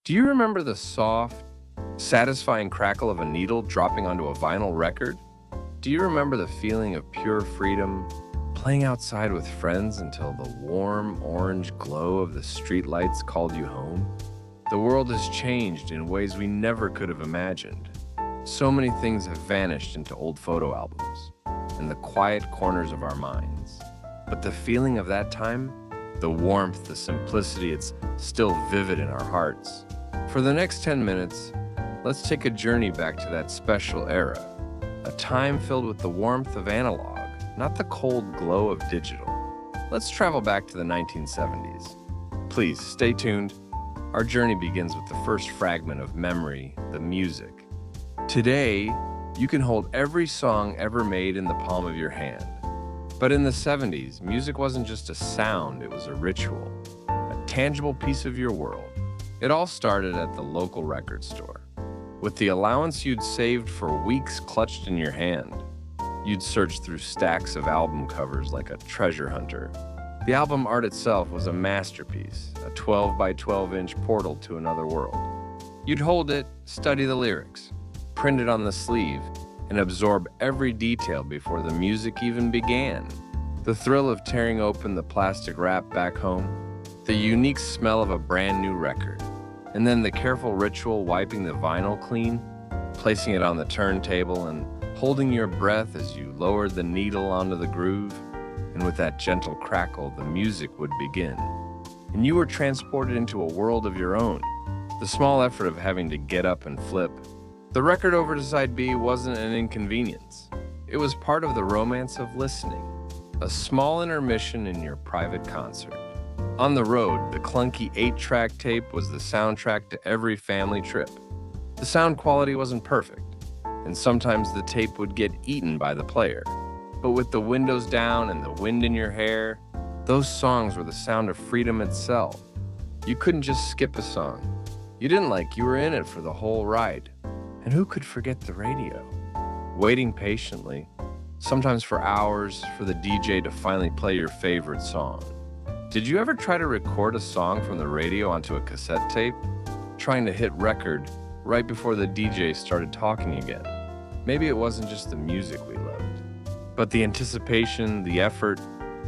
Do you remember the soft, satisfying crackle of a needle dropping onto a vinyl record? Do you remember the feeling of pure freedom, playing outside with friends until the warm orange glow of the streetlights called you home? The world has changed in ways we never could have imagined. So many things have vanished into old photo albums and the quiet corners of our minds. But the feeling of that time, the warmth, the simplicity, it's still vivid in our hearts. For the next 10 minutes, let's take a journey back to that special era, a time filled with the warmth of analog, not the cold glow of digital. Let's travel back to the 1970s. Please stay tuned. Our journey begins with the first fragment of memory, the music. Today, you can hold every song ever made in the palm of your hand. But in the 70s, music wasn't just a sound, it was a ritual, a tangible piece of your world. It all started at the local record store. With the allowance you'd saved for weeks clutched in your hand, you'd search through stacks of album covers like a treasure hunter. The album art itself was a masterpiece, a 12 by 12-inch portal to another world. You'd hold it, study the lyrics, print it on the sleeve, and absorb every detail before the music even began. The thrill of tearing open the plastic wrap back home, the unique smell of a brand new record, and then the careful ritual wiping the vinyl clean, placing it on the turntable, and holding your breath as you lowered the needle onto the groove. And with that gentle crackle, the music would begin. And you were transported into a world of your own. The small effort of having to get up and flip the record over to side B wasn't an inconvenience. It was part of the romance of listening, a small intermission in your private concert. On the road, the clunky 8-track tape was the soundtrack to every family trip. The sound quality wasn't perfect, and sometimes the tape would get eaten by the player. But with the windows down and the wind in your hair, those songs were the sound of freedom itself. You couldn't just skip a song. You were in it for the whole ride. And who could forget the radio? Waiting patiently, sometimes for hours, for the DJ to finally play your favorite song. Did you ever try to record a song from the radio onto a cassette tape, trying to hit record right before the DJ started talking again? Maybe it wasn't just the music we loved, but the anticipation, the effort,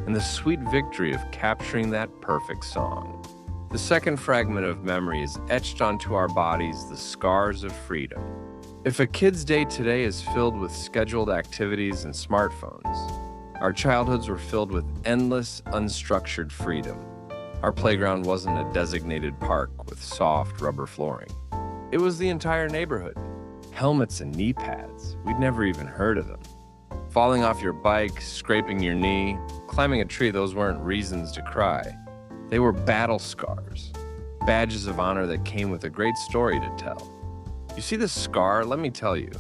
and the sweet victory of capturing that perfect song. The second fragment of memory is etched onto our bodies, the scars of freedom. If a kid's day today is filled with scheduled activities and smartphones, our childhoods were filled with endless, unstructured freedom. Our playground wasn't a designated park with soft rubber flooring. It was the entire neighborhood. Helmets and knee pads, we'd never even heard of them. Falling off your bike, scraping your knee, climbing a tree, those weren't reasons to cry. They were battle scars, badges of honor that came with a great story to tell. You see the scar? Let me tell you.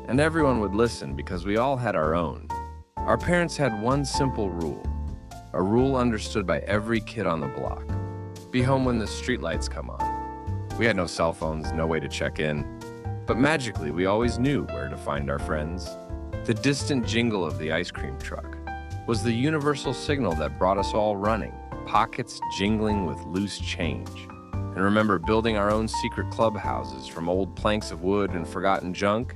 And everyone would listen because we all had our own. Our parents had one simple rule, a rule understood by every kid on the block. Be home when the streetlights come on. We had no cell phones, no way to check in. But magically, we always knew where to find our friends. The distant jingle of the ice cream truck was the universal signal that brought us all running, pockets jingling with loose change. And remember building our own secret clubhouses from old planks of wood and forgotten junk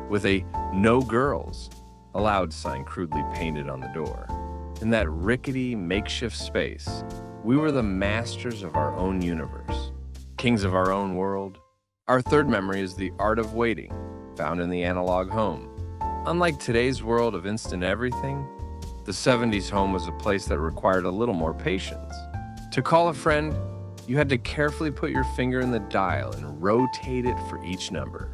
with a "No Girls Allowed" sign crudely painted on the door. In that rickety makeshift space, we were the masters of our own universe, kings of our own world. Our third memory is the art of waiting, found in the analog home. Unlike today's world of instant everything, the 70s home was a place that required a little more patience. To call a friend, you had to carefully put your finger in the dial and rotate it for each number,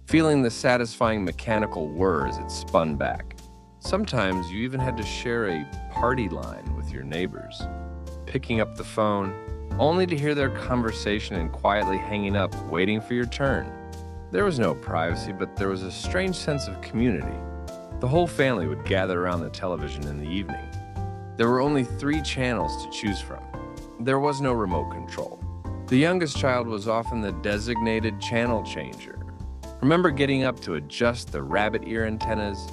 feeling the satisfying mechanical whir as it spun back. Sometimes you even had to share a party line with your neighbors, picking up the phone, only to hear their conversation and quietly hanging up, waiting for your turn. There was no privacy, but there was a strange sense of community. The whole family would gather around the television in the evening. There were only 3 channels to choose from. There was no remote control. The youngest child was often the designated channel changer. Remember getting up to adjust the rabbit ear antennas,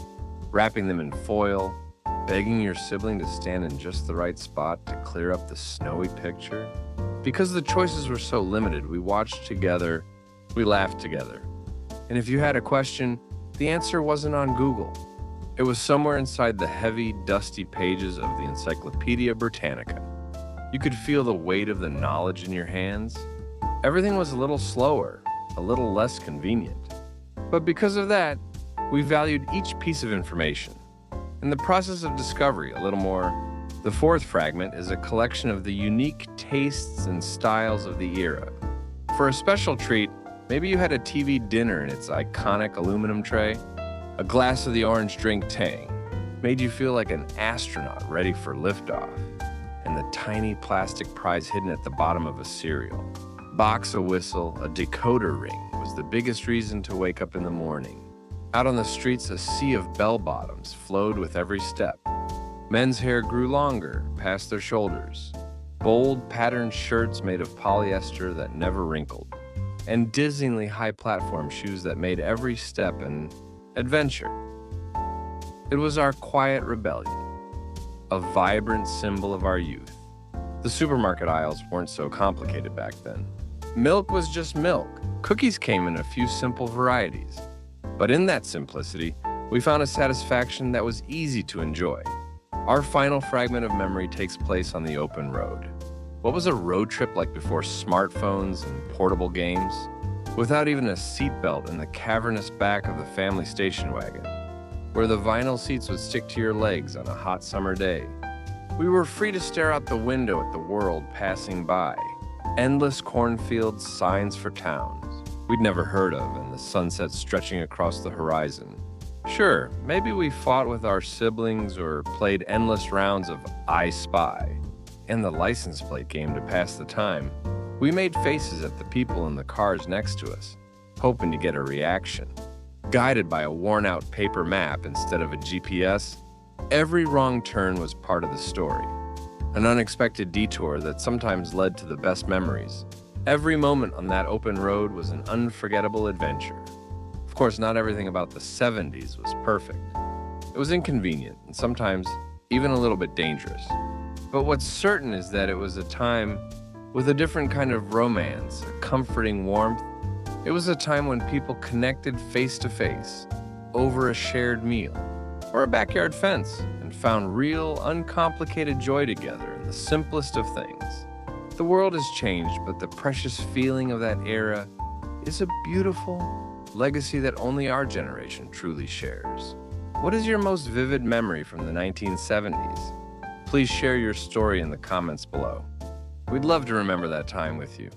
wrapping them in foil, begging your sibling to stand in just the right spot to clear up the snowy picture? Because the choices were so limited, we watched together, we laughed together. And if you had a question, the answer wasn't on Google. It was somewhere inside the heavy, dusty pages of the Encyclopedia Britannica. You could feel the weight of the knowledge in your hands. Everything was a little slower, a little less convenient. But because of that, we valued each piece of information. In the process of discovery, a little more. The fourth fragment is a collection of the unique tastes and styles of the era. For a special treat, maybe you had a TV dinner in its iconic aluminum tray. A glass of the orange drink Tang made you feel like an astronaut ready for liftoff, and the tiny plastic prize hidden at the bottom of a cereal. Box a whistle, a decoder ring was the biggest reason to wake up in the morning. Out on the streets, a sea of bell-bottoms flowed with every step. Men's hair grew longer, past their shoulders. Bold, patterned shirts made of polyester that never wrinkled, and dizzyingly high platform shoes that made every step an adventure. It was our quiet rebellion, a vibrant symbol of our youth. The supermarket aisles weren't so complicated back then. Milk was just milk. Cookies came in a few simple varieties. But in that simplicity, we found a satisfaction that was easy to enjoy. Our final fragment of memory takes place on the open road. What was a road trip like before smartphones and portable games? Without even a seatbelt in the cavernous back of the family station wagon, where the vinyl seats would stick to your legs on a hot summer day. We were free to stare out the window at the world passing by. Endless cornfields, signs for towns we'd never heard of, and the sunset stretching across the horizon. Sure, maybe we fought with our siblings or played endless rounds of I Spy and the license plate game to pass the time. We made faces at the people in the cars next to us, hoping to get a reaction. Guided by a worn-out paper map instead of a GPS, every wrong turn was part of the story. An unexpected detour that sometimes led to the best memories. Every moment on that open road was an unforgettable adventure. Of course, not everything about the 70s was perfect. It was inconvenient and sometimes even a little bit dangerous. But what's certain is that it was a time with a different kind of romance, a comforting warmth. It was a time when people connected face to face over a shared meal or a backyard fence and found real, uncomplicated joy together in the simplest of things. The world has changed, but the precious feeling of that era is a beautiful legacy that only our generation truly shares. What is your most vivid memory from the 1970s? Please share your story in the comments below. We'd love to remember that time with you.